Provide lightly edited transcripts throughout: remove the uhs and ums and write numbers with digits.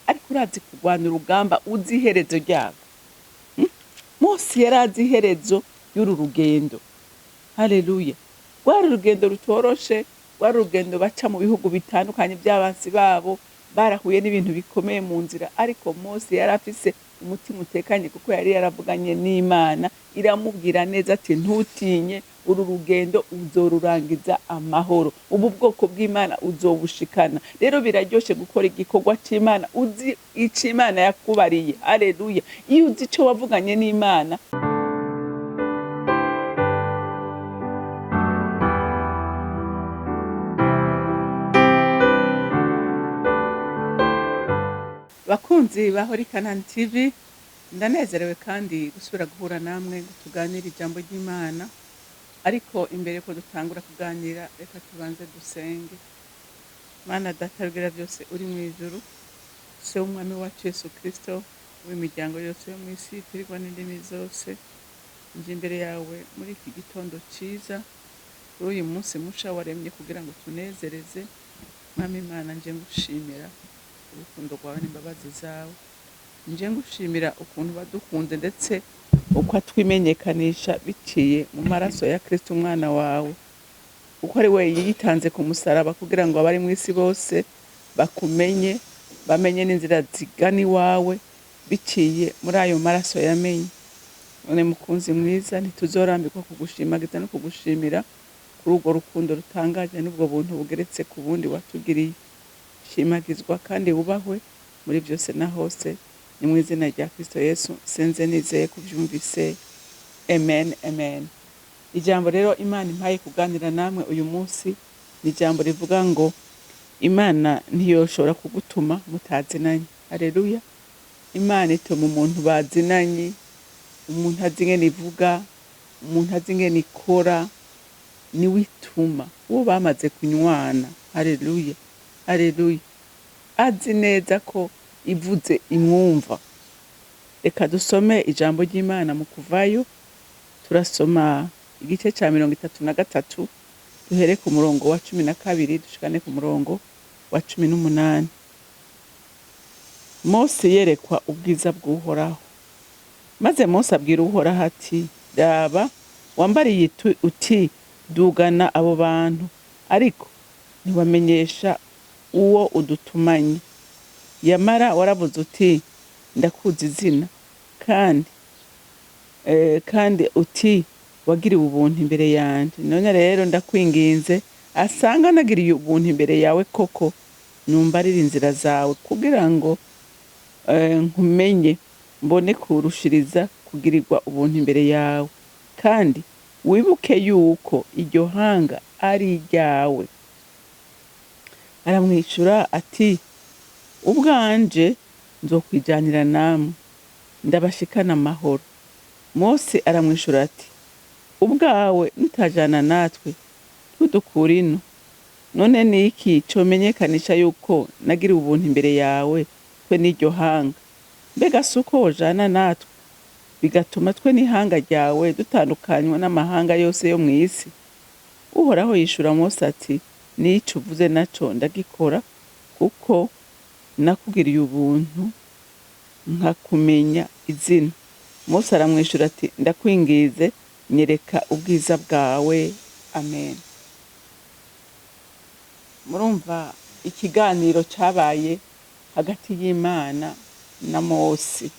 ariko urazi kurwana urugamba uzi iherezo ryago. Mose yari azi iherezo y'uru rugendo. Haleluya. Rwari urugendo rutoroshe, rwari urugendo baca mu bihugu bitandukanye by'abansi babo, barahuye n'ibintu bikomeye mu nzira, ariko Mose yari afise umutima utekanye kuko yari yaravuganye n'Imana, iramubwira neza ati ntutinye, uru rugendo uzorurangiza amahoro, ubu bwoko bw'Imana uzobushikana. Rero biraryoshe gukora igikorwa c'Imana uzi ico Imana yakubariye. Haleluya. Iyo uzi ico wavuganye n'Imana, bakunzi ba Holy Canaan TV, ndanezerewe kandi gusubira guhura namwe ngo tuganire ijambo ry'Imana. Ariko imbere ko dutangura kuganira, reka tubanze dusenge. Mana Data rugira byose uri mu ijuru, se w'umwami wacu Yesu Kristo, w'imiryango yose yo mu isi itirwa n'indimi zose, nje imbere yawe muri iki gitondo ciza, kuri uyu munsi musha waremye kugira ngo tunezereze. Mwami Imana, nje ngushimira urukundo rwawe n'imbabazi zawe, nje ngushimira ukuntu badukunze ndetse uko atwimenyekanisha biciye mu maraso ya Kristo umwana wawe, uko ari we yitanze ku musaraba kugira ngo abari mu isi bose bakumenye, bamenye n'inzira zigana iwawe biciye muri ayo maraso yamenye. None mukunzi mwiza, ntituzorambikwa kugushimagiza no kugushimira kuri urwo rukundo rutangaje n'ubwo buntu bugeretse ku bundi watugiriye. Shimagizwa kandi wubahwe muri byose na hose, ni mu izina rya Kristo Yesu senze nizeye kubyumvise. Amen, amen. Ijambo rero Imana impaye kuganira namwe uyu munsi ni ijambo rivuga ngo Imana ntiyoshobora kugutuma mutazinanye. Haleluya. Imana ituma umuntu bazinanye, umuntu azi ingene ivuga, umuntu azi ingene ikora, niwe ituma uwo bamaze kunywana. Haleluya, haleluya. Azi neza ko ivuze imwumva. Reka dusome ijambo ry'Imana mu Kuvayo, turasoma igice ca 33, duhere ku murongo wa 12 dushikane ku murongo wa 18. Mose yerekwa ubwiza bw'Uhoraho. Maze Mose abwira Uhoraho ati, raba, wambariye uti dugana abo bantu, ariko ntiwamenyesha uwo udutumanye. Yamara waravuze uti ndakuzi izina, kandi uti wagiriwe ubuntu imbere yanje. None rero ndakwinginze, asanga nagiriye ubuntu imbere yawe koko, numbarire inzira zawe kugira ngo nkumenye, mbone kurushiriza kugirirwa ubuntu imbere yawe, kandi wibuke yuko iryo hanga ari iryawe. Aramwishura ati, ubwanje nzokwijyanira namwe, ndabashikana amahoro. Mose aramwishura ati, ubwawe nutajana natwe tudukura ino, none ni iki comenyekanisha yuko nagiriwe ubuntu imbere yawe twe n'iryo hanga? Mbega si uko wojana natwe bigatuma twe n'ihanga ryawe dutandukanywa n'amahanga yose yo mu isi? Uhoraho yishura Mose ati, n'ico uvuze naco ndagikora, kuko nakugiriye ubuntu nkakumenya izina. Mose aramwishura ati, ndakwingize nyereka ubwiza bwawe. Amen. Murumva ikiganiro cabaye hagati y'Imana na Mose.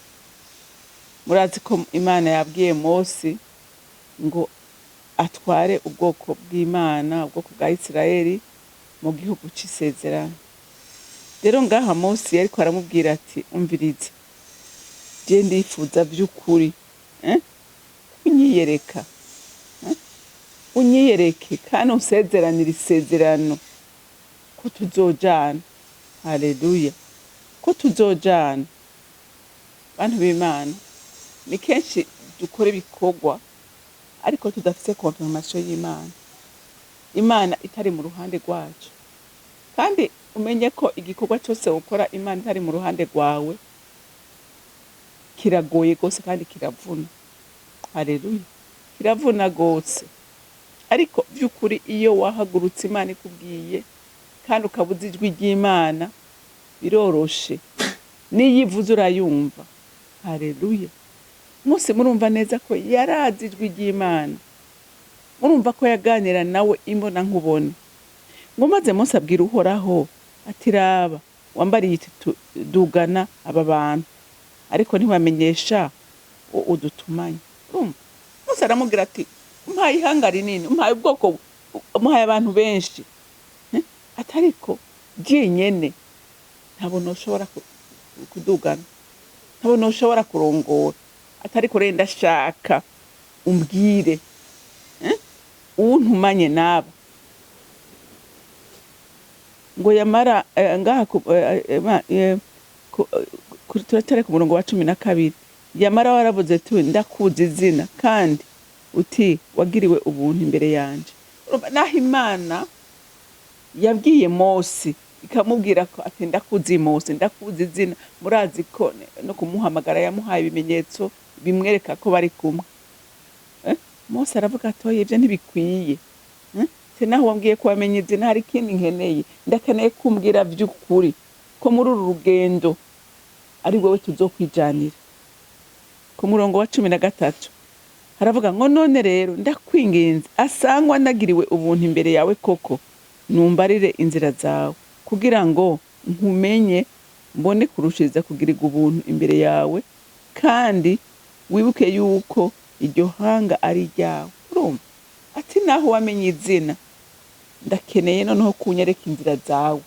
Murazi ko Imana yabwiye Mose ngo atware ubwoko bw'Imana, ubwoko bwa Isirayeli mu gihugu c'isezerano. Rero ngaha Mose yariko aramubwira ati, umviriza, je ndifuza by'ukuri kunyiyereka, unyiyereke kandi unsezeranire isezerano ko tuzojana. Haleluya, ko tuzojana. Bantu b'Imana, ni kenshi dukora ibikorwa ariko tudafise confirmation y'Imana, Imana itari mu ruhande rwacu. Kandi umenye ko igikorwa cyose ukora Imana itari mu ruhande rwawe kiragoye gose kandi kiravuna. Haleluya, kiravuna gose. Ariko by'ukuri iyo wahagurutse Imana ikubwiye kandi ukabuza ijwi ry'Imana, biroroshe. niyivuze urayumva. Haleluya. Mose murumva neza ko yarazi ijwi ry'Imana, murumva ko yaganira nawe imbona nkubone. Ngo maze Mose abwira Uhoraho ati raba wambariye iki dugana aba bantu, ariko ntibamenyesha udutumanye. Mose aramubwira ati umpaye ihanga rinini, umpaye ubwoko, umuhaye abantu benshi, atariko jenyene ntabwo noshobora kudugana, ntabwo noshobora kurongora, atariko rero ndashaka umbwire untumanye naba. Ngo yamara ngaha turatare ku murongo wa 12, yamara waravuze ati ndakuzi izina kandi uti wagiriwe ubuntu imbere yanje. Naho Imana yabwiye Mose ikamubwira ko ati ndakuzi Mose, ndakuzi izina, murazi ko no kumuhamagara yamuhaye ibimenyetso bimwereka ko bari kumwe. Mose aravuga ati oya ibyo ntibikwiye, naho wambwiye ko wamenye izina, hari ikindi nkeneye, ndakeneye kumbwira by'ukuri ko muri uru rugendo ari wowe tuzokwijanira. Ku murongo wa 13 haravuga ngo none rero ndakwinginze asangwa ndagiriwe ubuntu imbere yawe koko, numbarire inzira zawe kugira ngo nkumenye, mbone kurushiriza kugirirwa ubuntu imbere yawe, kandi wibuke yuko iryo hanga ari ryawe. Urumva ati naho wamenye izina, ndakeneye noneho kunyereka inzira zawe.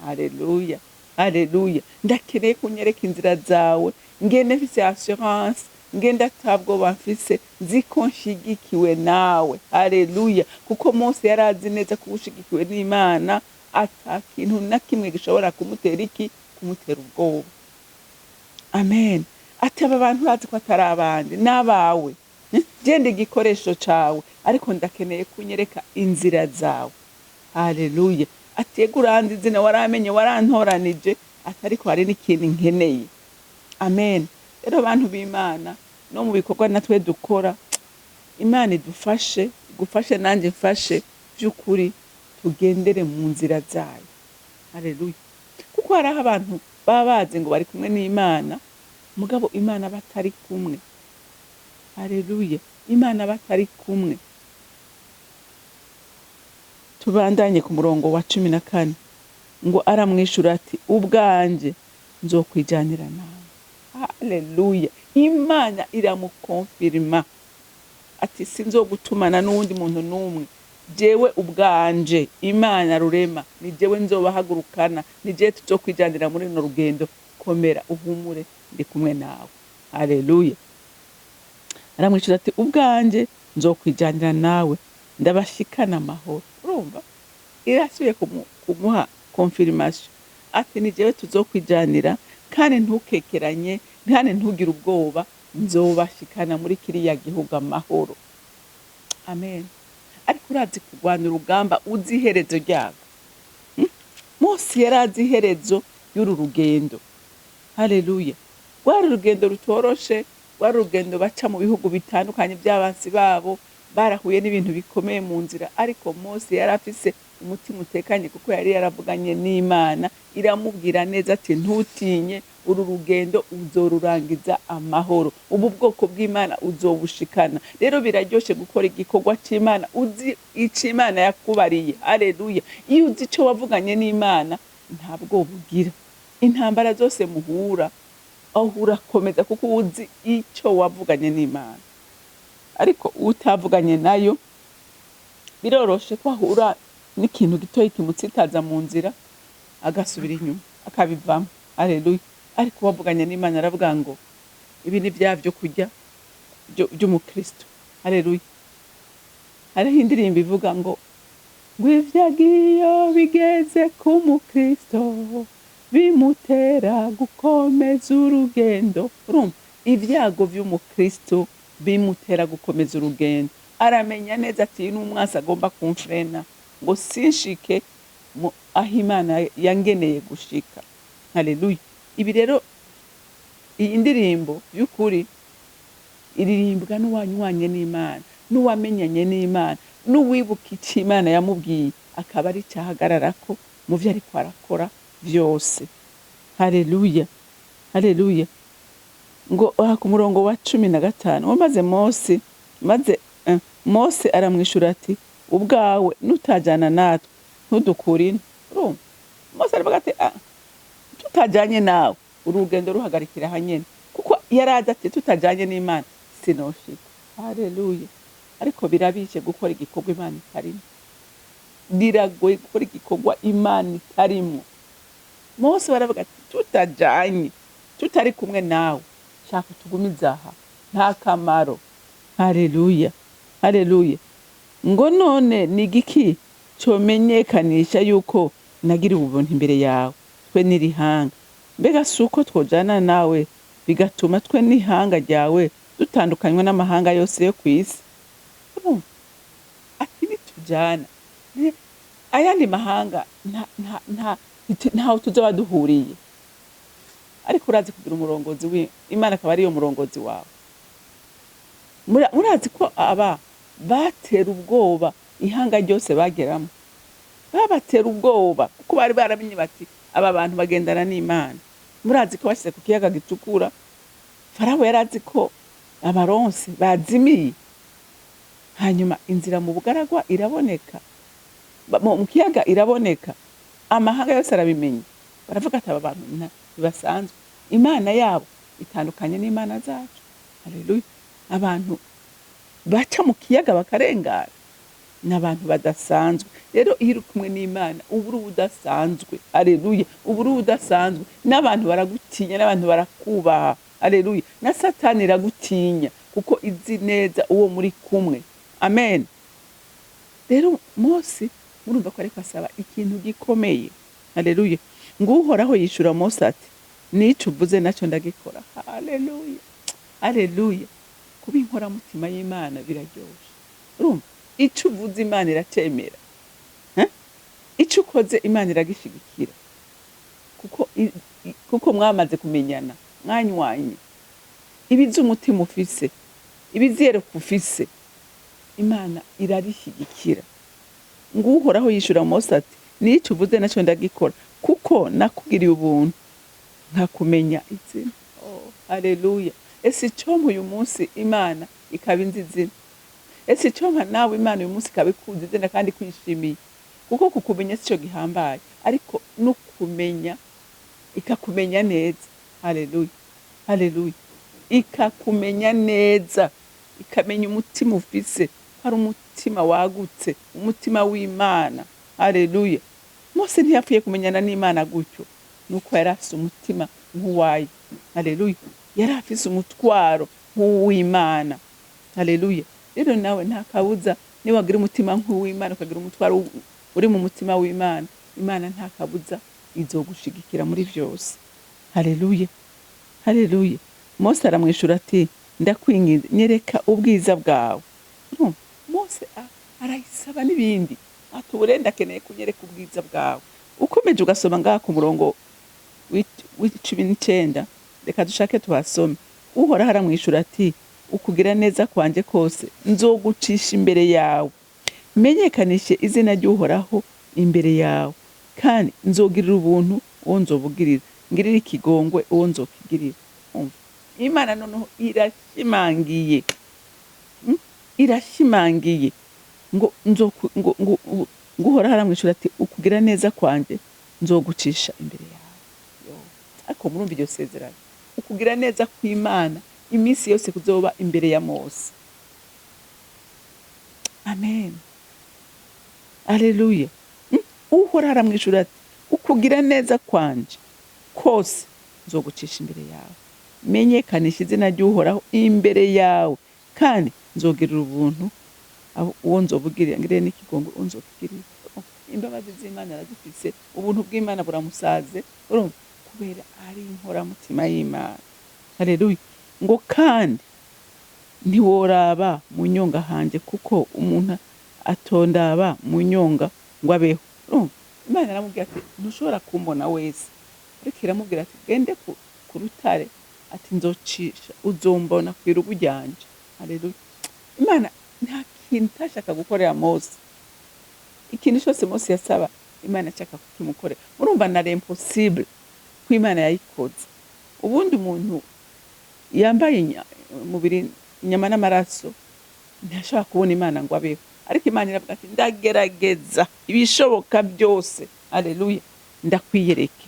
Haleluya, haleluya. Ndakeneye kunyereka inzira zawe, ngende mfise assurance, ngende atabwo bafise, nziko nshigikiwe nawe. Haleluya. Kuko Mose yarazi neza ko ushigikiwe n'Imana ata kintu na kimwe gishobora kumutera kumutera ubwoba. Amen. Ati aba bantu urazi ko atari abandi n'abawe, gende igikoresho cawe, ariko ndakeneye kunyereka inzira zawe. Haleluya. Ati yego uranzi izina, waramenye, warantoranije, atariko hari n'ikintu nkeneye. Amen. Rero abantu b'Imana no mu bikorwa natwe dukora, Imana idufashe, igufashe nanjye mfashe by'ukuri tugendere mu nzira zayo. Haleluya. Kuko hari abantu baba bazi ngo bari kumwe n'Imana, mugabo Imana batari kumwe. Haleluya. Imana batari kumwe. Tubandanye ku murongo wa 14 ngo aramwishura ati ubwanje nzokwijanira nawe. Haleluya. Imana iramukonfirma ati sinzogutumana n'uwundi muntu n'umwe, jewe ubwanje Imana rurema ni jewe nzobahagurukana, ni jewe tuzokwijanira muri no rugendo, komera uhumure ndi kumwe nawe. Haleluya. Aramwishura ati ubwanje nzokwijanira nawe, ndabashikana amahoro. Urumva irasubiye kumuha confirmation ati ni jewe tuzokwijanira, kandi ntukekeranye, kandi ntugire ubwoba, nzobashikana muri kiriya gihugu amahoro. Amen. Ariko urazi kurwana urugamba uzi iherezo ryago. Mose yarazi iherezo y'uru rugendo. Haleluya. Rwari urugendo rutoroshe, rwari urugendo baca mu bihugu bitandukanye by'abansi babo, barahuye n'ibintu bikomeye mu nzira, ariko Mose yarafise umutima utekanye kuko yari yaravuganye n'Imana, iramubwira neza ati ntutinye, uru rugendo uzorurangiza amahoro, ubu bwoko bw'Imana uzobushikana. Rero biraryoshe gukora igikorwa c'Imana uzi ico Imana yakubariye. Haleluya. Iyo uzi ico wavuganye n'Imana ntabwo bugira, intambara zose muhura aho urakomeza kuko uzi ico wavuganye n'Imana. Ariko utavuganye nayo biroroshe ko ahura n'ikintu gitoyi kimutsitaza mu nzira agasubira inyuma akabivamo. Haleluya. Ariko wavuganye n'Imana aravuga ngo ibi ni byo kurya by'umukristo. Haleluya. Hariho indirimbo ivuga ngo ibyagiyo bigeze ku mukristo bimutera gukomeza urugendo. Urumva ibyago by'umukristo bimutera gukomeza urugendo. Aramenya neza ati n'umwasi agomba kumfrena ngo sinshike aho Imana yangeneye gushika. Haleluya. Ibi rero iyi ndirimbo y'ukuri iririmbwa n'uwanywanye n'Imana, n'uwamenyanye n'Imana, n'uwibuka icyo Imana yamubwiye akaba ari cyahagararako mu byo ariko arakora byose. Haleluya. haleluya. Ngo aha ku murongo wa 15 ngo maze Mose aramwishura ati ubwawe nutajana natwe ntudukure ino. Urumva Mose aravuga ati tutajanye nawe urugendo ruhagarikira hanyene, kuko yaraza ati tutajanye n'Imana sinoshika. Haleluya. Ariko birabishe gukora igikorwa Imana itarimo, biragoye gukora igikorwa Imana itarimo. Mose baravuga ati tutajanye, tutari kumwe nawe shaka tugumiza aha nta kamaro. Haleluya, haleluya. Ngo none ni igiki comenyekanisha yuko nagiriwe ubuntu imbere yawe twe n'irihanga? Mbega suko twojana nawe bigatuma twe n'ihanga ryawe dutandukanywa n'amahanga yose yo kw'isi? Ati nitujana ayandi mahanga ntaho tuzoba duhuriye. Ariko urazi kugira umurongozi Imana akaba ariyo murongozi wawe. Murazi ko batera ubwoba ihanga ryose bageramo, babatera ubwoba kuko bari baramenye bati aba bantu bagendana n'Imana. Murazi ko bashyize ku kiyaga gitukura, Farawo yarazi ko abaronse bazimiye, hanyuma inzira mu bugaragwa iraboneka, mu kiyaga iraboneka, amahanga yose arabimenye. Baravuga ati aba bantu ntibasanzwe, Imana yabo itandukanye n'Imana zacu. Haleluya. Abantu baca mu kiyaga bakarengana n'abantu badasanzwe. Rero iyo uri kumwe n'Imana uba uri udasanzwe. Haleluya. Uba uri udasanzwe, n'abantu baragutinya, n'abantu barakubaha. Haleluya. Na Satani iragutinya kuko izi neza uwo muri kumwe. Amen. Rero Mose murumva ko ariko asaba ikintu gikomeye. Haleluya. Ngo Uhoraho yishura Mose ati nico uvuze nacyo ndagikora. Haleluya, haleluya. Kuba inkoramutima y'Imana biraryoshe. Urumva ico uvuze Imana iracemera, ico ukoze Imana iragishigikira, kuko mwamaze kumenyana, mwanywanye. Ibizi umutima ufise, ibiziyereka ufise, Imana irarishigikira. Ngo Uhoraho yishura Mose ati nico uvuze nacyo ndagikora, kuko nakugiriye ubuntu nkakumenya izina. Haleluya. Ese icompa uyu munsi Imana ikaba inzi izina? Ese icompa nawe Imana uyu munsi ikaba ikuzi izina kandi kwishimiye? Kuko kukumenya sico gihambaye, ariko no kumenya, ikakumenya neza. Haleluya, haleluya. Ikakumenya neza, ikamenya umutima ufise, hari umutima wagutse, umutima w'Imana. Haleluya. Mose ntiyapfuye kumenyana n'Imana gutyo, nuko yari afise umutima nk'uwayo. Haleluya. Yari afise umutwaro nk'uw'Imana. Haleluya. Rero nawe nta kabuza niwagira umutima nk'uw'Imana, ukagira umutwaro uri mu mutima w'Imana, Imana nta kabuza izogushigikira muri vyose. Haleluya, haleluya. Mose aramwishura ati ndakwinginze nyereka ubwiza bwawe. Mose arayisaba n'ibindi, ati ubu rero ndakeneye kunyereka ubwiza bwawe. Ukomeje ugasoma ngaha ku murongo w'19, reka dushake tuhasome. Uhoraho aramwishura ati ukugira neza kwanje kose nzogucisha imbere yawe, menyekanishe izina ry'Uhoraho imbere yawe, kandi nzogirira ubuntu uwo nzobugirira, ngirira ikigongwe uwo nzokigirira. Imana noneho irashimangiye, irashimangiye ngo Uhoraho aramwishura ati ukugira neza kwanje nzogucisha imbere yawe. Ariko murumva iryo sezerano, ukugira neza kw'Imana iminsi yose kuzoba imbere ya Mose. Amen, haleluya. Uhoraho aramwishura ati ukugira neza kwanje kose nzogucisha imbere yawe, menyekanisha izina ry'Uhoraho imbere yawe, kandi nzogirira ubuntu uwo nzobugirira, ngirire n'ikigongwe uwo nzokigirira. Imbabazi z'Imana arazifise, ubuntu bw'Imana buramusaze, urumva, kubera ari inkoramutima y'Imana. Haleluya. Ngo kandi ntiworaba mu nyonga hanje, kuko umuntu atondaba mu nyonga ngo abeho. Urumva, Imana aramubwira ati ntushobora kumbona wese, ariko iramubwira ati gende ku rutare, ati nzocisha uzombona kw'irugu ryanje. Haleluya. Imana nta kintu itashaka gukorera Mose. Ikintu cyose Mose yasaba Imana ashaka kukimukorera. Murumva na l'impossible ko Imana yayikoze. ubundi umuntu yambaye umubiri inyama n'amaraso ntashobora kubona Imana ngo abeho, ariko Imana iravuga ati ndagerageza ibishoboka byose, haleluya, ndakwiyereke.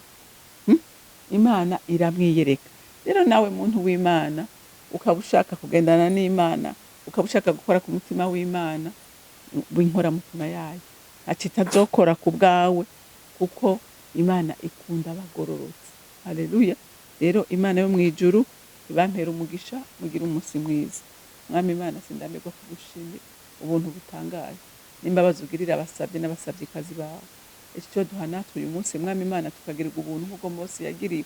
Imana iramwiyereka. Rero nawe muntu w'Imana ukaba ushaka kugendana n'Imana, ukaba ushaka gukora ku mutima w'Imana, w'inkoramutima yayo, ati itazokora ku bwawe kuko Imana ikunda abagororotse, haleluya. Rero Imana yo mw'ijuru ibampera umugisha, mugira umunsi mwiza. Mwami Imana sindambirwa kugushimira ubuntu butangaje n'imbabazi ugirira abasavye n'abasavyikazi bawe. Icyo duha natwe uyu munsi Mwami Imana tukagirirwa ubuntu nk'ubwo Mose yagiriwe.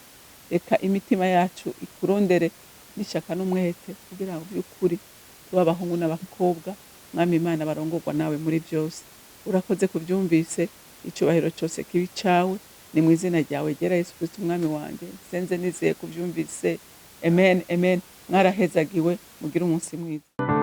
Reka imitima yacu ikurondere n'ishaka n'umwete kugira ngo by'ukuri tube abahungu n'abakobwa Mwami Imana barongorwa nawe muri byose. Urakoze kubyumvise, icubahiro cyose kibi cawe, ni mu izina ryawe ryera Yesu Kristo umwami wanje senze nizeye kubyumvise. Amen, amen. Mwarahezagiwe, mugire umunsi mwiza.